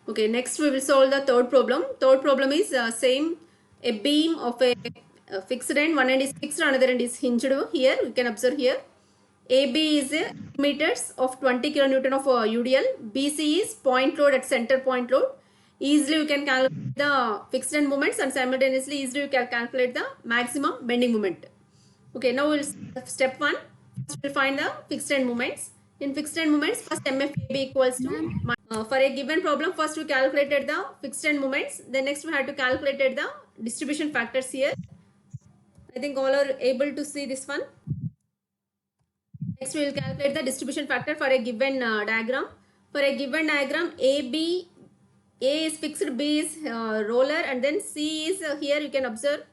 Okay, next we will solve the third problem. Third problem is same, a beam of a fixed end, one end is fixed, another end is hinged. Here we can observe here AB is meters of 20 kilonewton of UDL, BC is point load at center point load. Easily we can calculate the fixed end moments and simultaneously easily we can calculate the maximum bending moment. Okay, now we'll step 1. First we'll find the fixed end moments. In fixed end moments, first MFAB equals to for a given problem, first we calculated the fixed end moments, then next we had to calculate the distribution factors here. I think all are able to see this one. Next we will calculate the distribution factor for a given diagram. For a given diagram, A is fixed, B is roller, and then C is here you can observe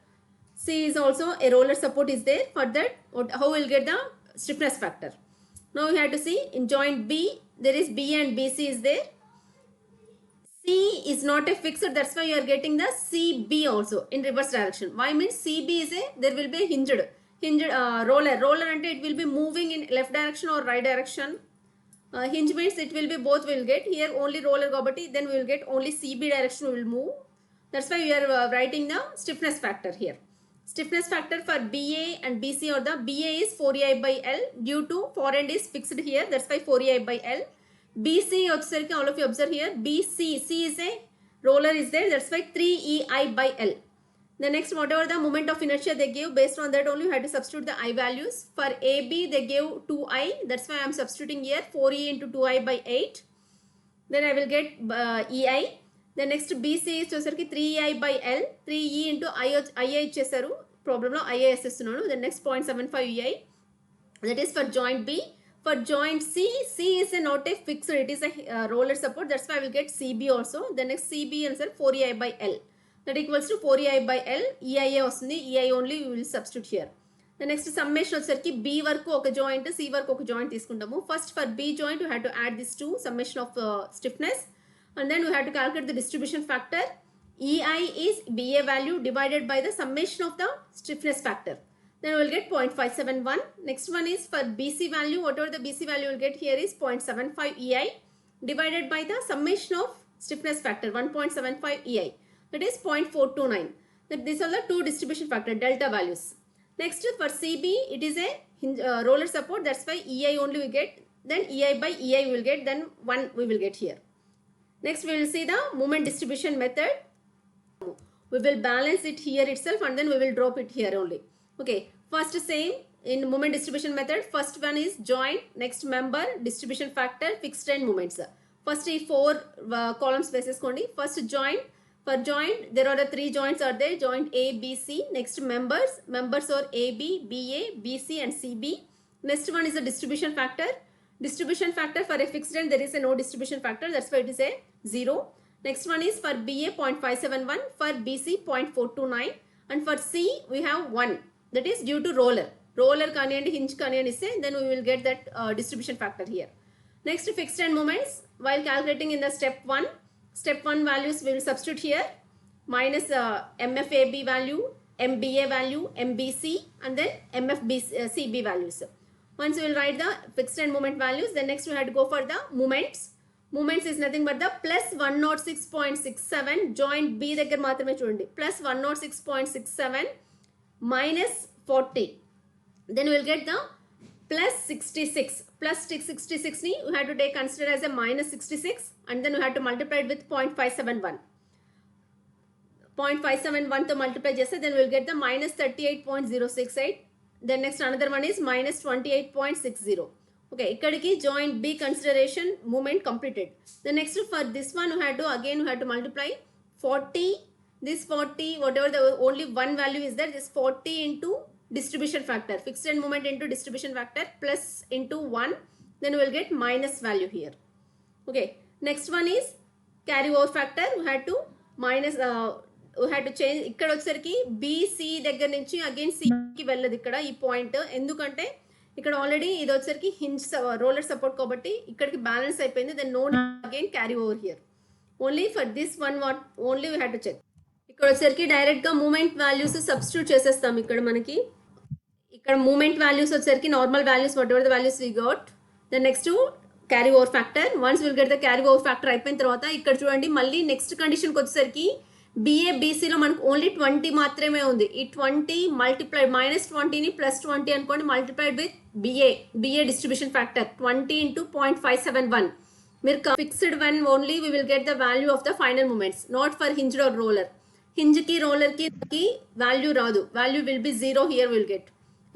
C is also a roller support is there. For that, how we will get the stiffness factor. Now we have to see in joint B, there is B and BC is there. C is not a fixed, that's why you are getting the CB also in reverse direction. Why means CB is there will be a hinged roller and it will be moving in left direction or right direction. Hinge means it will be both will get. Here only roller gobati, then we will get only CB direction will move. That's why we are writing the stiffness factor here. Stiffness factor for BA and BC or the BA is 4EI by L due to forend is fixed here. That's why 4EI by L. BC, all of you observe here. BC, C is a roller is there. That's why 3EI by L. The next, whatever the moment of inertia they gave, based on that only you had to substitute the I values. For AB, they gave 2I. That's why I am substituting here 4E into 2I by 8. Then I will get EI. The next BC is 3EI by L. 3E into II ichesaru. Problem lo II assestunanu. The next 0.75 EI. That is for joint B. For joint C, C is not a fixed, it is a roller support. That's why I will get CB also. The next CB answer 4EI by L. That equals to 4EI by L. EIA వస్తుంది. EI only we will substitute here. The next summation వచ్చేసరికి B వరకు ఒక joint, C వరకు ఒక joint తీసుకుంటాము. First for B joint you have to add this two summation of stiffness and then we have to calculate the distribution factor. EI is BA value divided by the summation of the stiffness factor. Then we will get 0.571. Next one is for BC value, whatever the BC value will get here is 0.75 EI divided by the summation of stiffness factor 1.75 EI. That is 0.429. That these are the two distribution factor delta values. Next for CB, it is a roller support. That's why EI only we get. Then EI by EI we will get. Then 1 we will get here. Next we will see the moment distribution method. We will balance it here itself and then we will drop it here only. Okay. First same in moment distribution method. First one is joint. Next member, distribution factor, fixed end moments. First 4 column spaces kondi. First joint. For joint, there are the 3 joints are there. Joint A, B, C. Next members. Members are AB, BA, BC and CB. Next one is the distribution factor. Distribution factor for a fixed end, there is a no distribution factor. That's why it is a 0. Next one is for BA 0.571. For BC 0.429. And for C, we have 1. That is due to roller. Roller kaniyandi, hinge kaniyandi is then we will get that distribution factor here. Next fixed end moments. While calculating in the step 1. Step 1 values we will substitute here minus MFAB value, MBA value, MBC and then MFCB values. Once we will write the fixed end moment values, then next we have to go for the moments. Moments is nothing but the plus 106.67 joint B దగ్గర మాత్రమే చూడండి plus 106.67 minus 40. Then we will get the plus 66. Plus 66 ni we have to take consider as a minus 66 and then we have to multiply it with 0.571. 0.571 to multiply just then we will get the minus 38.068. Then next another one is minus 28.60. Okay, ikkadiki joint B consideration moment completed. The next for this one we have to again we have to multiply 40. This 40 whatever the only one value is there, this 40 into distribution factor, fixed end moment into distribution factor plus into 1, then we will get minus value here. Okay, next one is carry over factor. We had to minus we had to change ఇక్కడ వచ్చేసరికి BC దగ్గర నుంచి again C కి వెళ్ళదు ఇక్కడ ఈ point, ఎందుకంటే ఇక్కడ ఆల్రెడీ ఇది వచ్చేసరికి హింజ్ రోలర్ సపోర్ట్ కాబట్టి ఇక్కడికి బ్యాలెన్స్ అయిపోయింది. Then no again carry over here. Only for this one what only we had to check. ఇక్కడ వచ్చేసరికి డైరెక్ట్గా మూమెంట్ వాల్యూస్ సబ్స్టిట్యూట్ చేసేస్తాం. ఇక్కడ మనకి ఇక్కడ మూమెంట్ వాల్యూస్ వచ్చేసరికి normal values whatever the values we got. Then next carry over factor. Once will get the carry over factor అయిపోయిన తర్వాత ఇక్కడ చూడండి మళ్ళీ నెక్స్ట్ కండిషన్కి వచ్చేసరికి బిఏ బీసీలో మనకు ఓన్లీ 20 మాత్రమే ఉంది. ఈ 20 మల్టిప్లైడ్ -20ని +20 అనుకోండి multiplied with BA distribution factor 20 into 0.571. మీరు fixed one only we will get the value of the final moments, not for hinged or roller. హింజ్కి రోలర్కి వాల్యూ రాదు, value will be 0 here will get.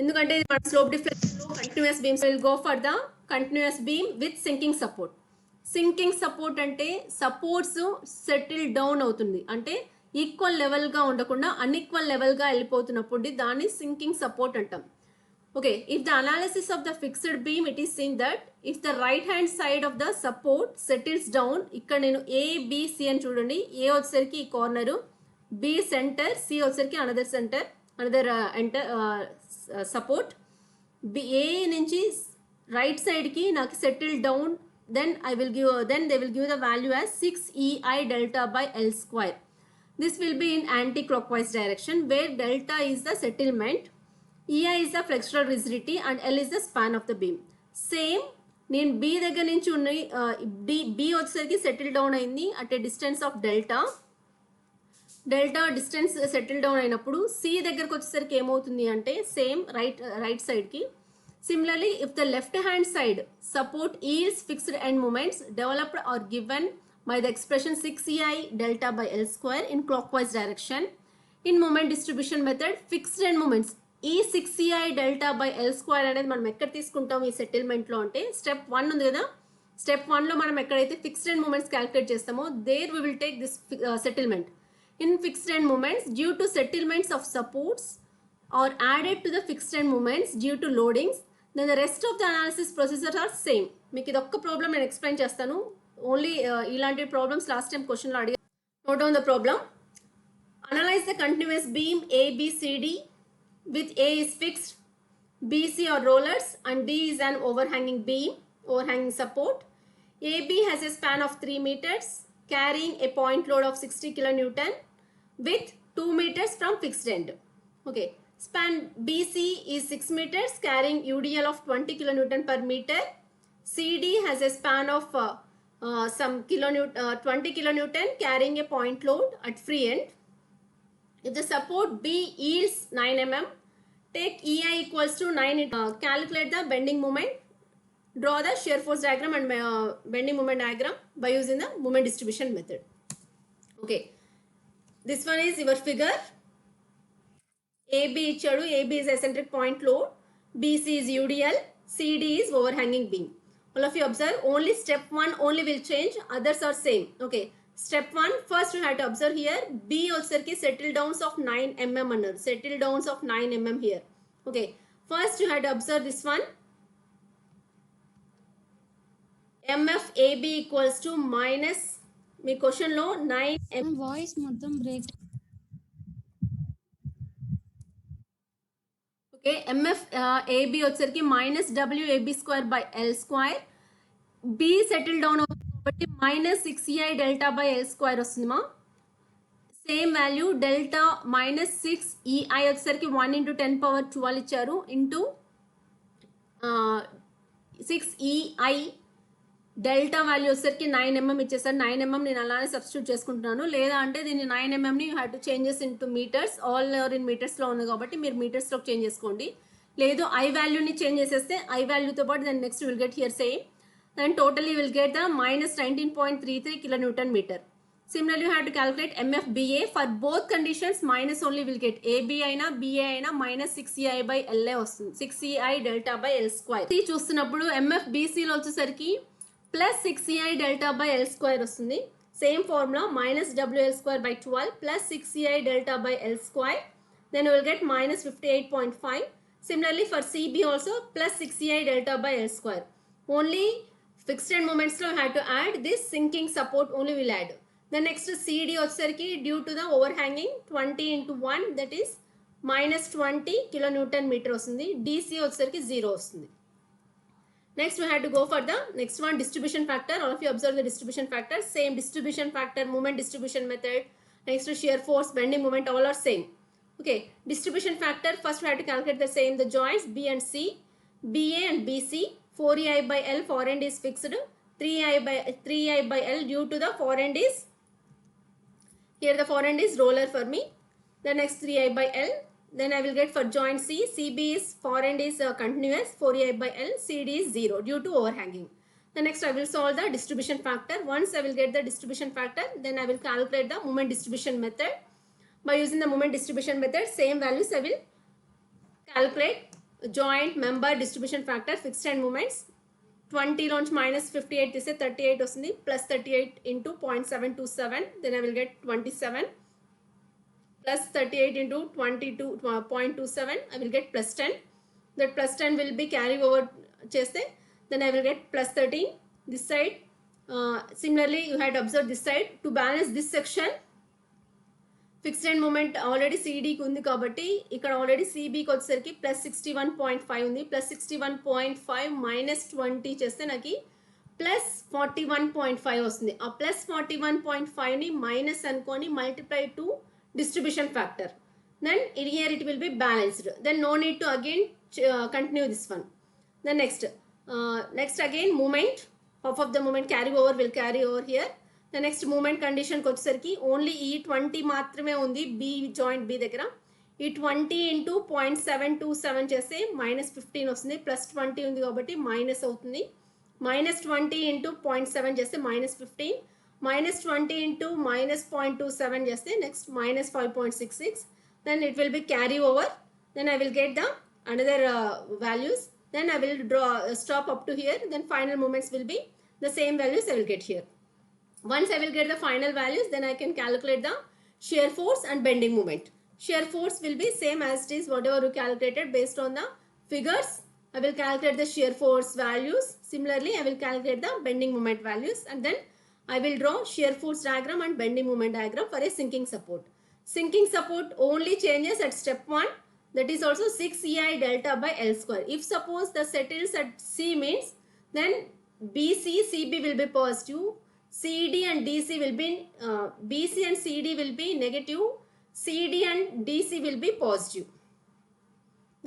ఎందుకంటే మన slope డిఫరెన్స్లో continuous beams will go for the continuous beam with sinking support. Sinking support అంటే supports settle down అవుతుంది, అంటే equal లెవెల్గా ఉండకుండా అన్ఈక్వల్ లెవెల్గా వెళ్ళిపోతున్నప్పుడు దాన్ని సింకింగ్ సపోర్ట్ అంటాం. Okay, if the analysis of the fixed beam, it is seen that if the right hand side of the support settles down, ఇక్కడ నేను ABC అని చూడండి, A వచ్చేసరికి ఈ కార్నర్, B సెంటర్, C వచ్చేసరికి another centre, another support. A నుంచి right సైడ్కి నాకు settle down, then they will give the value as 6EI delta by L square. This will be in anti-clockwise direction where delta is the settlement, EI is the flexural rigidity and L is the span of the beam. Same నేను B దగ్గర నుంచి ఉన్న B వచ్చేసరికి settle down అయింది at a distance of delta distance settle down అయినప్పుడు C దగ్గరకు వచ్చేసరికి ఏమవుతుంది అంటే సేమ్ రైట్ సైడ్కి. Similarly if the left hand side support yields fixed end moments developed are given by the expression 6EI delta by L square in clockwise direction. In moment distribution method, fixed end moments ఈ 6EI delta by L square అనేది మనం ఎక్కడ తీసుకుంటాం ఈ సెటిల్మెంట్లో అంటే step 1 ఉంది కదా, step 1లో మనం ఎక్కడైతే ఫిక్స్డ్ ఎండ్ మూమెంట్స్ క్యాలిక్యులేట్ చేస్తామో there we will take this settlement. In fixed end moments due to settlements of supports are added to the fixed end moments due to loadings, then the rest of the analysis procedure are same. మీకు ఇది ఒక్క problem నేను explain చేస్తాను, only ఇలాంటి problems last time క్వశ్చన్లో అడిగాను. Note down the problem. Analyse the continuous beam ABCD with A is fixed, BC are rollers and D is an overhanging beam, overhanging support. AB has a span of 3 meters carrying a point load of 60 kilonewton with 2 meters from fixed end. Okay, span BC is 6 meters carrying UDL of 20 kilonewton per meter. CD has a span of some 20 kilonewton carrying a point load at free end. If the support B yields 9 mm, take EI equals to 9. Calculate the bending moment. Draw the shear force diagram and bending moment diagram by using the moment distribution method. Okay, this one is your figure. AB ichadu, AB is eccentric point load, BC is UDL, CD is overhanging beam. All of you observe, only step 1 only will change, others are same. Okay, step 1 first you have to observe here B also settle downs of 9 mm another, settle downs of 9 mm here. Okay, first you have to observe this one, MFAB equals to minus me question లో 9 mm voice మొత్తం break. Okay, MFAB వచ్చేసరికి -WAB² by L square, B settle down అవుతుంది కాబట్టి -6EI delta by L square వస్తుంది మా. Same value delta -6EI వచ్చేసరికి 1 × 10⁻12 ఇచ్చారు into 6EI delta value వచ్చేసరికి 9 mm ఇచ్చేసారు. 9 mm నేను అలానే సబ్స్టిట్యూట్ చేసుకుంటున్నాను, లేదా అంటే దీన్ని 9 mm ని you have to changes into metres, all in మీటర్స్లో ఉంది కాబట్టి మీరు మీటర్స్లోకి చేంజ్ చేసుకోండి. లేదు ఐ వాల్యూని చేంజ్ చేసేస్తే ఐ వాల్యూతో పాటు దాన్ని next will get here same, then totally you will get the -19.33 kilonewton meter. Similarly you have to calculate MFBA. For both conditions minus only will get, AB aina BA aina -6EI by LA వస్తుంది, 6EI delta by L square. ఇది చూస్తున్నప్పుడు MFBC లో వచ్చేసరికి +6EI delta by L square వస్తుంది. Same formula -WL² by 12 +6EI delta by L square, then you will get -58.5. Similarly for CB also +6EI delta by L square. Only fixed end moments lo had to add this sinking support only will add. The next CD వచ్చేసరికి due to the overhanging 20 into 1 that is -20 kilonewton meter వస్తుంది. DC వచ్చేసరికి 0 వస్తుంది. Next we had to go for the next one, distribution factor. All of you observe the distribution factor, same distribution factor, moment distribution method. Next shear force, bending moment, all are same. Okay, distribution factor first we had to calculate the same, the joints B and C, BA and BC. 4EI by L forend is fixed, 3EI by L due to the forend is, here the forend is roller for me. The next 3I by L. Then I will get for joint C, CB is forend is continuous, 4EI by L, CD is 0 due to overhanging. The next I will solve the distribution factor. Once I will get the distribution factor, then I will calculate the moment distribution method. By using the moment distribution method, same values I will calculate. Joint, member, distribution factor, fixed and moments. 20 launch minus 58 this is 38 వస్తుంది, plus 38 into 0.727, then I will get 27, plus 38 into 22.27, I will get plus 10. That plus 10 will be carry over చేస్తే, then I will get plus 13 this side. Similarly you had observed this side. To balance this section, fixed end moment already సిడీకి ఉంది కాబట్టి ఇక్కడ already సిబికి వచ్చేసరికి plus 61.5 ఉంది. Plus 61.5 minus 20 చేస్తే నాకు plus 41.5 వస్తుంది. ఆ ప్లస్ 41.5ని మైనస్ అనుకొని multiply to distribution factor, then here it will be balanced. Then no need to again continue this one. Then next again moment, half of the moment carry over will carry over here. The next moment కండిషన్కి వచ్చేసరికి only ఈ 20 మాత్రమే ఉంది B joint B దగ్గర. ఈ 20 into 0.727 చేస్తే minus 15 వస్తుంది. Plus 20 ఉంది కాబట్టి మైనస్ అవుతుంది. మైనస్ 20 ఇంటూ 0.7 చేస్తే మైనస్ 15, మైనస్ 20 ఇంటూ మైనస్ 0.27 చేస్తే next minus 5.66. Then it will be carry over. Then I will get the another values. Then I will stop up to here. Then final moments will be the same values I will get here. Once I will get the final values, then I can calculate the shear force and bending moment. Shear force will be same as it is whatever you calculated based on the figures. I will calculate the shear force values. Similarly, I will calculate the bending moment values, and then I will draw shear force diagram and bending moment diagram for a sinking support. Sinking support only changes at step 1. That is also 6EI delta by L square. If suppose the settles at C means, then BC, CB will be positive. CD and DC will be, BC and CD will be negative. CD and DC will be positive.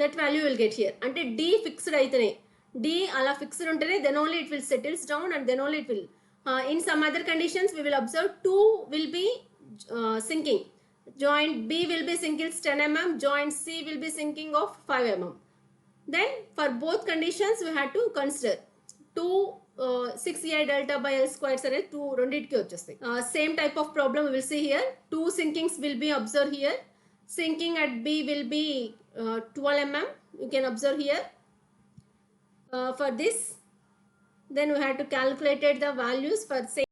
That value will get here. Ante D fixed aitane, D ala fixed untane, then only it will settles down and then only it will. In some other conditions we will observe 2 will be sinking. Joint B will be sinking 10 mm, joint C will be sinking of 5 mm. Then for both conditions we had to consider 6EI delta by L squares అనేది 2 రెండిటికి వచ్చేస్తాయి. Same type of problem we will see here. 2 sinkings will be observed here. Sinking at B will be 12 mm. You can observe here. For this, then we had to calculate the values for